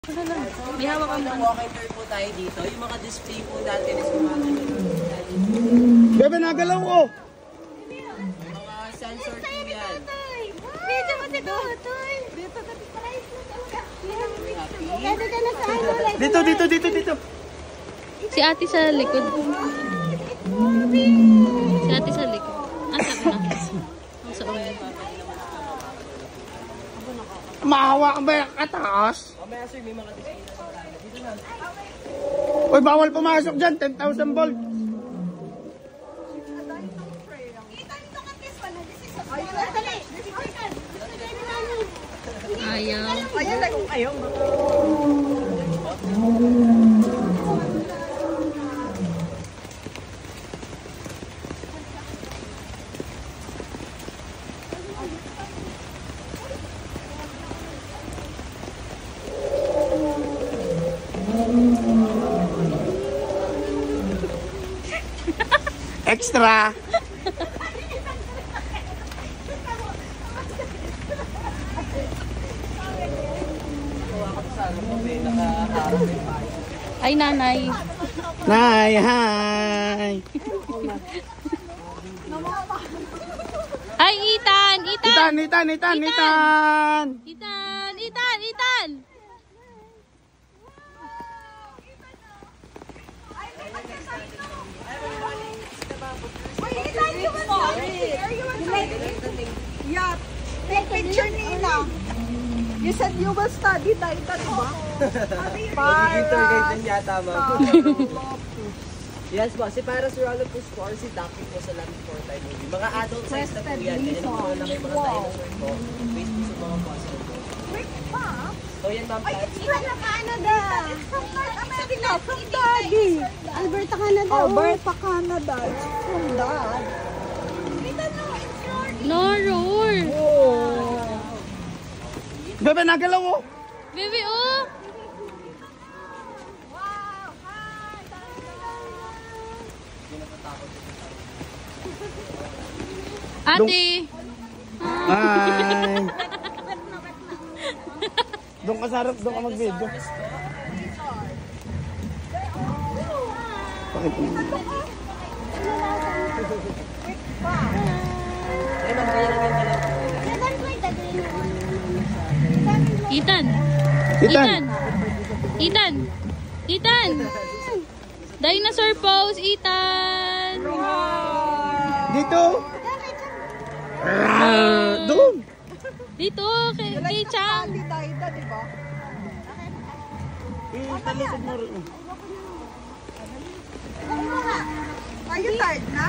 May hawak ang walking tour po tayo dito. Yung mga display po natin is gumagano. Bebe, nagalaw ko! Mga sensor po yan. Medyo mo si Tutoy. Dito ka price na talaga. Pwede ka na sa ano. Dito. Si ate sa likod. Si ate sa likod. Asa na? Ang sa ulo. Maawa ka ba yung kataas? Mamaya sir, may mga display na sa dito na. Uy, bawal pumasok dyan. 10,000 volts. Ayaw. Ayaw. Extra. Ay, nanay. Nay, hi. Ay, Ethan! Ethan! Itan. Ethan! Yeah. Take picture nila. You said you will study Daida, diba? Magiging tour guide din yata, ma'am. Yes po, si Paris Rolopus po or si Ducky po sa Land for Time movie. Mga adult size na po yan. Ganyan po na kayo mga dinosaur po. Based po sa mga fossil po. So yan ma'am. Extra na Canada. From North America. From Daddy. Alberta, Canada. Alberta, Canada. From Dad. No, roar! Bebe, nagalaw ko. Baby, oh! Ate! Hi. Doon ka sarap, doon ka mag-video. Pakita mo. Ethan! Dinosaur pose, Ethan! Dito. Doon. Dito, kay Chang. Daida, diba? Talisod mo rin. Are you tired na?